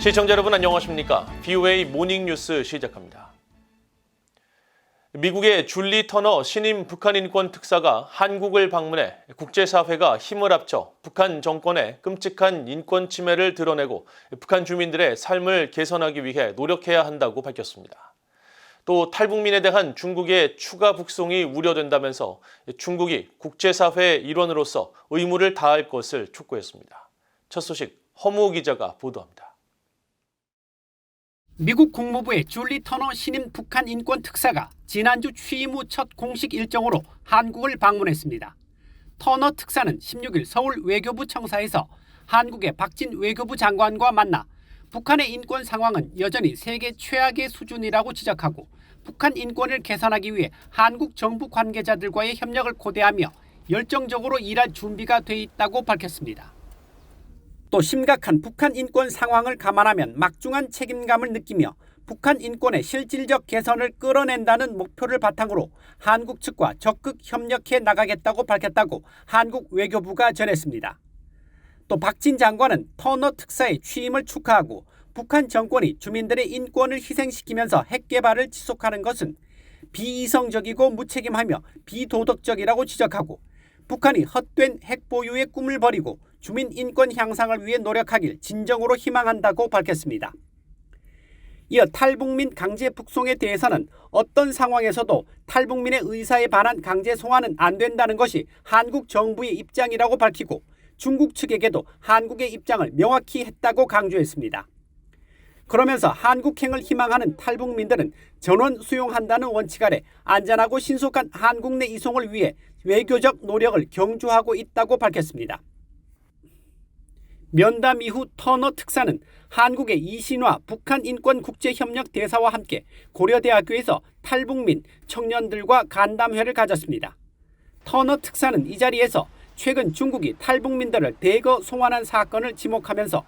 시청자 여러분 안녕하십니까? VOA 모닝뉴스 시작합니다. 미국의 줄리 터너 신임 북한 인권 특사가 한국을 방문해 국제사회가 힘을 합쳐 북한 정권의 끔찍한 인권 침해를 드러내고 북한 주민들의 삶을 개선하기 위해 노력해야 한다고 밝혔습니다. 또 탈북민에 대한 중국의 추가 북송이 우려된다면서 중국이 국제사회의 일원으로서 의무를 다할 것을 촉구했습니다. 첫 소식 허무 기자가 보도합니다. 미국 국무부의 줄리 터너 신임 북한 인권 특사가 지난주 취임 후 첫 공식 일정으로 한국을 방문했습니다. 터너 특사는 16일 서울 외교부 청사에서 한국의 박진 외교부 장관과 만나 북한의 인권 상황은 여전히 세계 최악의 수준이라고 지적하고 북한 인권을 개선하기 위해 한국 정부 관계자들과의 협력을 고대하며 열정적으로 일할 준비가 돼 있다고 밝혔습니다. 또 심각한 북한 인권 상황을 감안하면 막중한 책임감을 느끼며 북한 인권의 실질적 개선을 끌어낸다는 목표를 바탕으로 한국 측과 적극 협력해 나가겠다고 밝혔다고 한국 외교부가 전했습니다. 또 박진 장관은 터너 특사의 취임을 축하하고 북한 정권이 주민들의 인권을 희생시키면서 핵 개발을 지속하는 것은 비이성적이고 무책임하며 비도덕적이라고 지적하고 북한이 헛된 핵 보유의 꿈을 버리고 주민 인권 향상을 위해 노력하길 진정으로 희망한다고 밝혔습니다. 이어 탈북민 강제 북송에 대해서는 어떤 상황에서도 탈북민의 의사에 반한 강제 송환은 안 된다는 것이 한국 정부의 입장이라고 밝히고 중국 측에게도 한국의 입장을 명확히 했다고 강조했습니다. 그러면서 한국행을 희망하는 탈북민들은 전원 수용한다는 원칙 아래 안전하고 신속한 한국 내 이송을 위해 외교적 노력을 경주하고 있다고 밝혔습니다. 면담 이후 터너 특사는 한국의 이신화 북한인권국제협력 대사와 함께 고려대학교에서 탈북민 청년들과 간담회를 가졌습니다. 터너 특사는 이 자리에서 최근 중국이 탈북민들을 대거 송환한 사건을 지목하면서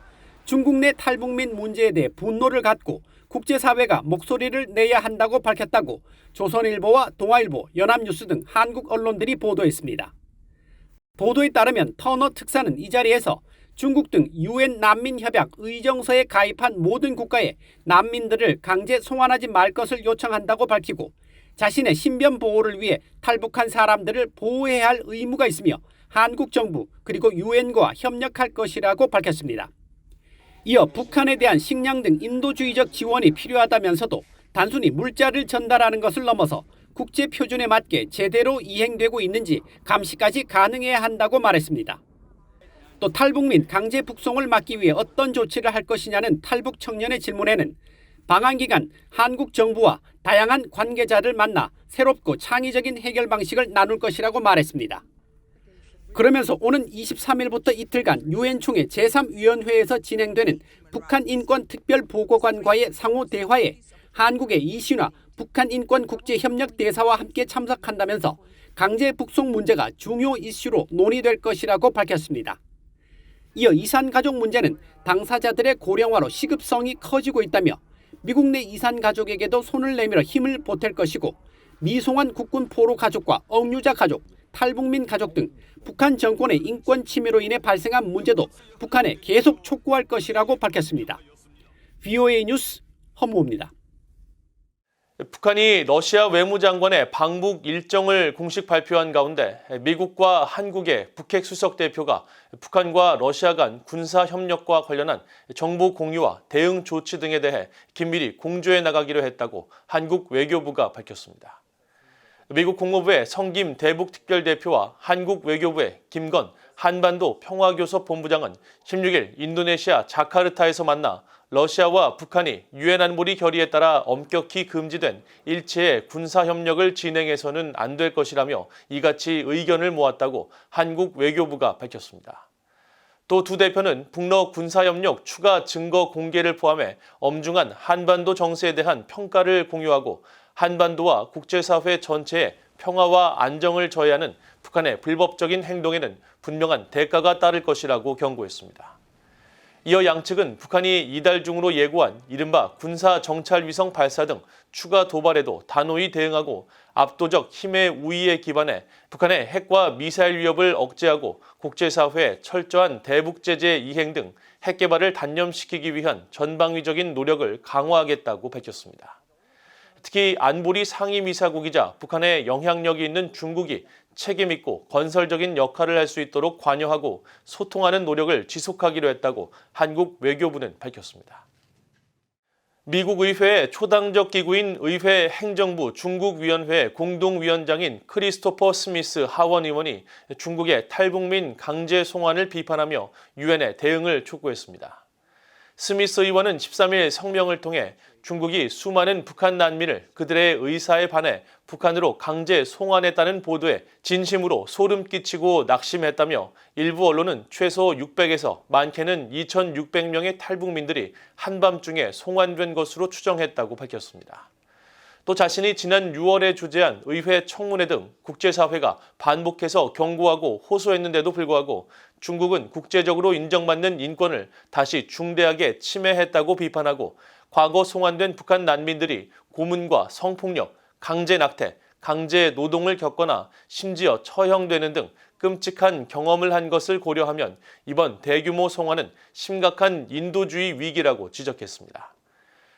중국 내 탈북민 문제에 대해 분노를 갖고 국제사회가 목소리를 내야 한다고 밝혔다고 조선일보와 동아일보, 연합뉴스 등 한국 언론들이 보도했습니다. 보도에 따르면 터너 특사는 이 자리에서 중국 등 UN 난민협약 의정서에 가입한 모든 국가에 난민들을 강제 송환하지 말 것을 요청한다고 밝히고 자신의 신변 보호를 위해 탈북한 사람들을 보호해야 할 의무가 있으며 한국 정부 그리고 UN과 협력할 것이라고 밝혔습니다. 이어 북한에 대한 식량 등 인도주의적 지원이 필요하다면서도 단순히 물자를 전달하는 것을 넘어서 국제 표준에 맞게 제대로 이행되고 있는지 감시까지 가능해야 한다고 말했습니다. 또 탈북민 강제 북송을 막기 위해 어떤 조치를 할 것이냐는 탈북 청년의 질문에는 방한 기간 한국 정부와 다양한 관계자를 만나 새롭고 창의적인 해결 방식을 나눌 것이라고 말했습니다. 그러면서 오는 23일부터 이틀간 유엔 총회 제3위원회에서 진행되는 북한 인권 특별보고관과의 상호 대화에 한국의 이신화 북한인권국제협력 대사와 함께 참석한다면서 강제 북송 문제가 중요 이슈로 논의될 것이라고 밝혔습니다. 이어 이산가족 문제는 당사자들의 고령화로 시급성이 커지고 있다며 미국 내 이산가족에게도 손을 내밀어 힘을 보탤 것이고 미송환 국군 포로 가족과 억류자 가족, 탈북민 가족 등 북한 정권의 인권 침해로 인해 발생한 문제도 북한에 계속 촉구할 것이라고 밝혔습니다. VOA 뉴스 허무입니다. 북한이 러시아 외무장관의 방북 일정을 공식 발표한 가운데 미국과 한국의 북핵 수석 대표가 북한과 러시아 간 군사 협력과 관련한 정보 공유와 대응 조치 등에 대해 긴밀히 공조해 나가기로 했다고 한국 외교부가 밝혔습니다. 미국 국무부의 성김 대북특별대표와 한국 외교부의 김건 한반도 평화교섭 본부장은 16일 인도네시아 자카르타에서 만나 러시아와 북한이 유엔 안보리 결의에 따라 엄격히 금지된 일체의 군사협력을 진행해서는 안 될 것이라며 이같이 의견을 모았다고 한국 외교부가 밝혔습니다. 또 두 대표는 북러 군사협력 추가 증거 공개를 포함해 엄중한 한반도 정세에 대한 평가를 공유하고 한반도와 국제사회 전체의 평화와 안정을 저해하는 북한의 불법적인 행동에는 분명한 대가가 따를 것이라고 경고했습니다. 이어 양측은 북한이 이달 중으로 예고한 이른바 군사 정찰 위성 발사 등 추가 도발에도 단호히 대응하고 압도적 힘의 우위에 기반해 북한의 핵과 미사일 위협을 억제하고 국제사회의 철저한 대북 제재 이행 등 핵 개발을 단념시키기 위한 전방위적인 노력을 강화하겠다고 밝혔습니다. 특히 안보리 상임이사국이자 북한에 영향력이 있는 중국이 책임있고 건설적인 역할을 할 수 있도록 관여하고 소통하는 노력을 지속하기로 했다고 한국 외교부는 밝혔습니다. 미국 의회의 초당적 기구인 의회 행정부 중국위원회 공동위원장인 크리스토퍼 스미스 하원 의원이 중국의 탈북민 강제 송환을 비판하며 유엔에 대응을 촉구했습니다. 스미스 의원은 13일 성명을 통해 중국이 수많은 북한 난민을 그들의 의사에 반해 북한으로 강제 송환했다는 보도에 진심으로 소름 끼치고 낙심했다며 일부 언론은 최소 600에서 많게는 2,600명의 탈북민들이 한밤중에 송환된 것으로 추정했다고 밝혔습니다. 또 자신이 지난 6월에 주재한 의회 청문회 등 국제사회가 반복해서 경고하고 호소했는데도 불구하고 중국은 국제적으로 인정받는 인권을 다시 중대하게 침해했다고 비판하고 과거 송환된 북한 난민들이 고문과 성폭력, 강제 낙태, 강제 노동을 겪거나 심지어 처형되는 등 끔찍한 경험을 한 것을 고려하면 이번 대규모 송환은 심각한 인도주의 위기라고 지적했습니다.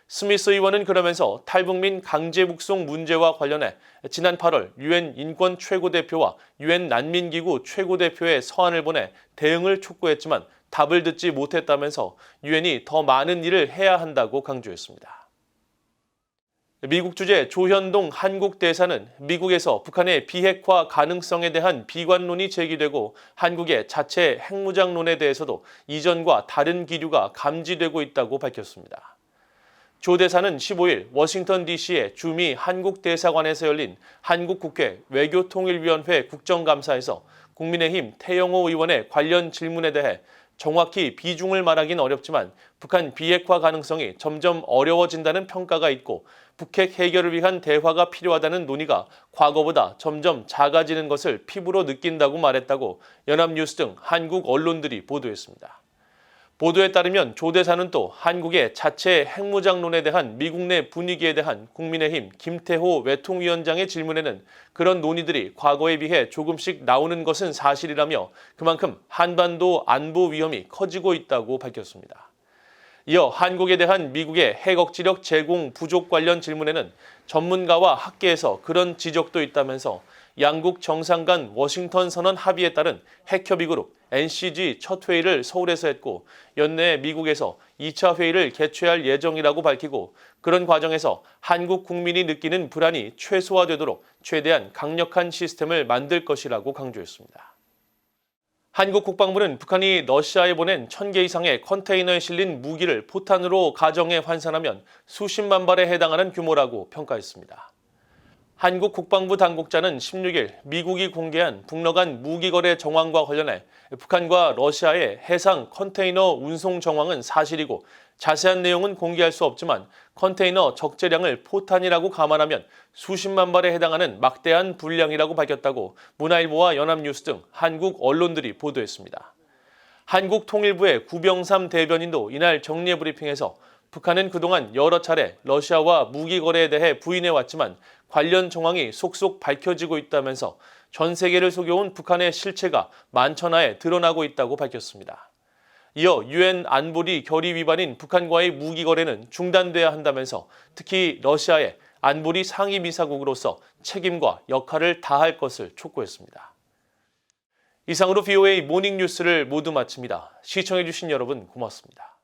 스미스 의원은 그러면서 탈북민 강제 북송 문제와 관련해 지난 8월 유엔 인권 최고대표와 유엔 난민기구 최고대표의 서한을 보내 대응을 촉구했지만 답을 듣지 못했다면서 유엔이 더 많은 일을 해야 한다고 강조했습니다. 미국 주재 조현동 한국 대사는 미국에서 북한의 비핵화 가능성에 대한 비관론이 제기되고 한국의 자체 핵무장론에 대해서도 이전과 다른 기류가 감지되고 있다고 밝혔습니다. 조 대사는 15일 워싱턴 DC의 주미 한국대사관에서 열린 한국국회 외교통일위원회 국정감사에서 국민의힘 태영호 의원의 관련 질문에 대해 정확히 비중을 말하긴 어렵지만 북한 비핵화 가능성이 점점 어려워진다는 평가가 있고 북핵 해결을 위한 대화가 필요하다는 논의가 과거보다 점점 작아지는 것을 피부로 느낀다고 말했다고 연합뉴스 등 한국 언론들이 보도했습니다. 보도에 따르면 조 대사는 또 한국의 자체 핵무장론에 대한 미국 내 분위기에 대한 국민의힘 김태호 외통위원장의 질문에는 그런 논의들이 과거에 비해 조금씩 나오는 것은 사실이라며 그만큼 한반도 안보 위험이 커지고 있다고 밝혔습니다. 이어 한국에 대한 미국의 핵 억지력 제공 부족 관련 질문에는 전문가와 학계에서 그런 지적도 있다면서 양국 정상 간 워싱턴 선언 합의에 따른 핵협의그룹 NCG 첫 회의를 서울에서 했고 연내에 미국에서 2차 회의를 개최할 예정이라고 밝히고 그런 과정에서 한국 국민이 느끼는 불안이 최소화되도록 최대한 강력한 시스템을 만들 것이라고 강조했습니다. 한국 국방부는 북한이 러시아에 보낸 1,000개 이상의 컨테이너에 실린 무기를 포탄으로 가정에 환산하면 수십만 발에 해당하는 규모라고 평가했습니다. 한국 국방부 당국자는 16일 미국이 공개한 북러 간 무기 거래 정황과 관련해 북한과 러시아의 해상 컨테이너 운송 정황은 사실이고 자세한 내용은 공개할 수 없지만 컨테이너 적재량을 포탄이라고 감안하면 수십만 발에 해당하는 막대한 분량이라고 밝혔다고 문화일보와 연합뉴스 등 한국 언론들이 보도했습니다. 한국통일부의 구병삼 대변인도 이날 정례 브리핑에서 북한은 그동안 여러 차례 러시아와 무기 거래에 대해 부인해왔지만 관련 정황이 속속 밝혀지고 있다면서 전 세계를 속여온 북한의 실체가 만천하에 드러나고 있다고 밝혔습니다. 이어 유엔 안보리 결의 위반인 북한과의 무기 거래는 중단돼야 한다면서 특히 러시아의 안보리 상임이사국으로서 책임과 역할을 다할 것을 촉구했습니다. 이상으로 VOA 모닝뉴스를 모두 마칩니다. 시청해주신 여러분 고맙습니다.